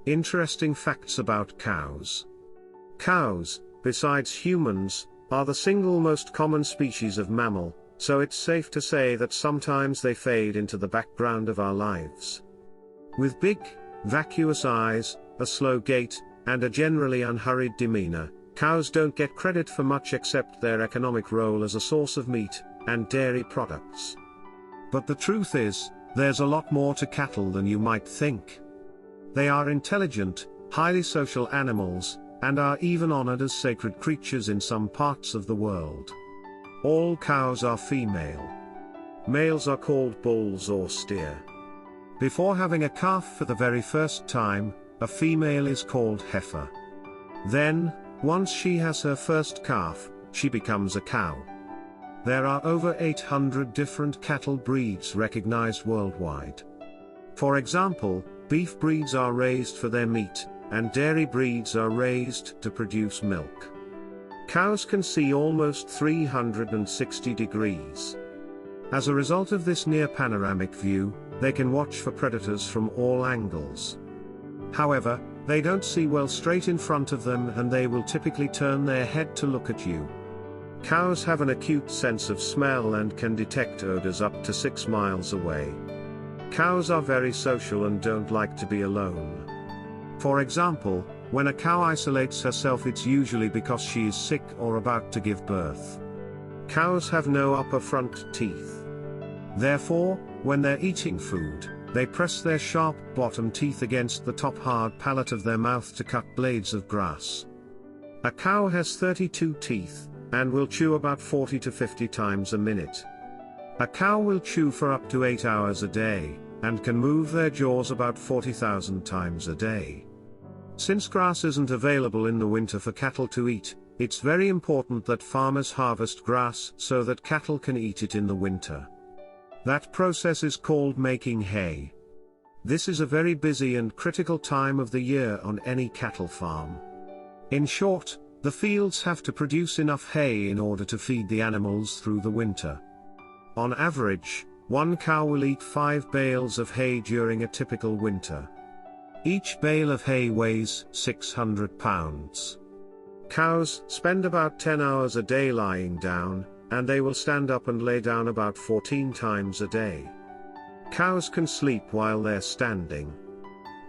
Interesting facts about cows. Cows, besides humans, are the single most common species of mammal, so it's safe to say that sometimes they fade into the background of our lives. With big, vacuous eyes, a slow gait, and a generally unhurried demeanor, cows don't get credit for much except their economic role as a source of meat and dairy products. But the truth is, there's a lot more to cattle than you might think. They are intelligent, highly social animals, and are even honored as sacred creatures in some parts of the world. All cows are female. Males are called bulls or steer. Before having a calf for the very first time, a female is called heifer. Then, once she has her first calf, she becomes a cow. There are over 800 different cattle breeds recognized worldwide. For example, beef breeds are raised for their meat, and dairy breeds are raised to produce milk. Cows can see almost 360 degrees. As a result of this near panoramic view, they can watch for predators from all angles. However, they don't see well straight in front of them, and they will typically turn their head to look at you. Cows have an acute sense of smell and can detect odors up to 6 miles away. Cows are very social and don't like to be alone. For example, when a cow isolates herself, it's usually because she is sick or about to give birth. Cows have no upper front teeth. Therefore, when they're eating food, they press their sharp bottom teeth against the top hard palate of their mouth to cut blades of grass. A cow has 32 teeth, and will chew about 40 to 50 times a minute. A cow will chew for up to 8 hours a day, and can move their jaws about 40,000 times a day. Since grass isn't available in the winter for cattle to eat, it's very important that farmers harvest grass so that cattle can eat it in the winter. That process is called making hay. This is a very busy and critical time of the year on any cattle farm. In short, the fields have to produce enough hay in order to feed the animals through the winter. On average, one cow will eat 5 bales of hay during a typical winter. Each bale of hay weighs 600 pounds. Cows spend about 10 hours a day lying down, and they will stand up and lay down about 14 times a day. Cows can sleep while they're standing.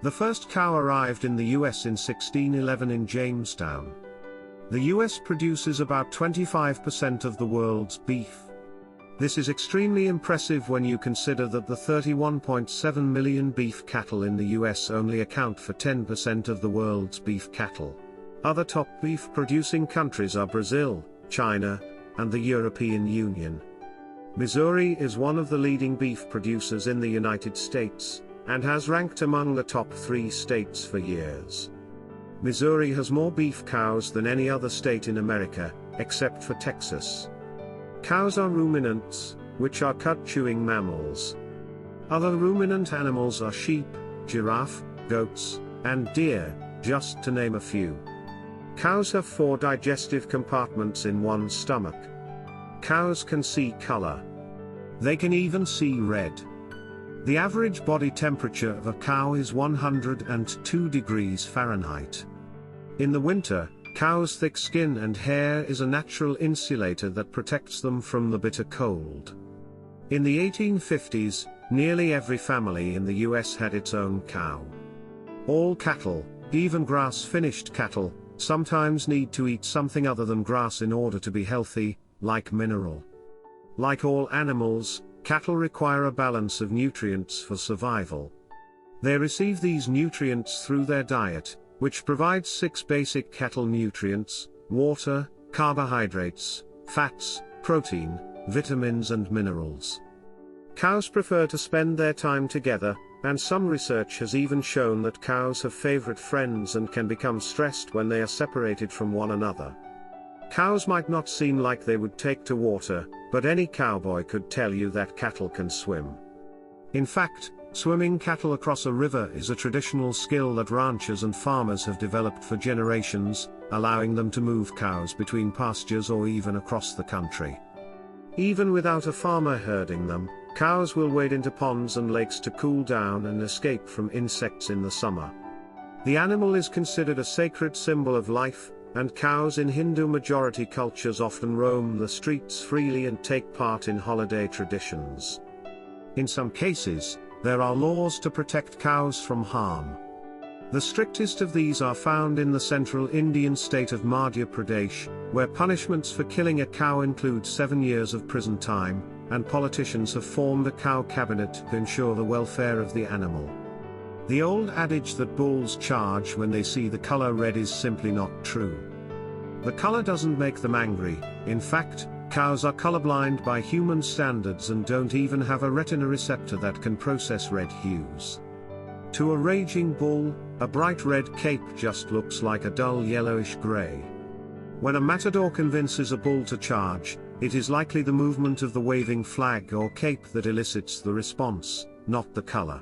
The first cow arrived in the US in 1611 in Jamestown. The US produces about 25% of the world's beef. This is extremely impressive when you consider that the 31.7 million beef cattle in the US only account for 10% of the world's beef cattle. Other top beef producing countries are Brazil, China, and the European Union. Missouri is one of the leading beef producers in the United States, and has ranked among the top 3 states for years. Missouri has more beef cows than any other state in America, except for Texas. Cows are ruminants, which are cud-chewing mammals. Other ruminant animals are sheep, giraffe, goats, and deer, just to name a few. Cows have 4 digestive compartments in one stomach. Cows can see color. They can even see red. The average body temperature of a cow is 102 degrees Fahrenheit. In the winter, cows' thick skin and hair is a natural insulator that protects them from the bitter cold. In the 1850s, nearly every family in the US had its own cow. All cattle, even grass-finished cattle, sometimes need to eat something other than grass in order to be healthy, like mineral. Like all animals, cattle require a balance of nutrients for survival. They receive these nutrients through their diet, which provides 6 basic cattle nutrients: water, carbohydrates, fats, protein, vitamins and minerals. Cows prefer to spend their time together, and some research has even shown that cows have favorite friends and can become stressed when they are separated from one another. Cows might not seem like they would take to water, but any cowboy could tell you that cattle can swim. In fact, swimming cattle across a river is a traditional skill that ranchers and farmers have developed for generations, allowing them to move cows between pastures or even across the country. Even without a farmer herding them, cows will wade into ponds and lakes to cool down and escape from insects in the summer. The animal is considered a sacred symbol of life, and cows in Hindu majority cultures often roam the streets freely and take part in holiday traditions. In some cases, there are laws to protect cows from harm. The strictest of these are found in the central Indian state of Madhya Pradesh, where punishments for killing a cow include 7 years of prison time, and politicians have formed a cow cabinet to ensure the welfare of the animal. The old adage that bulls charge when they see the color red is simply not true. The color doesn't make them angry. In fact, cows are colorblind by human standards and don't even have a retina receptor that can process red hues. To a raging bull, a bright red cape just looks like a dull yellowish gray. When a matador convinces a bull to charge, it is likely the movement of the waving flag or cape that elicits the response, not the color.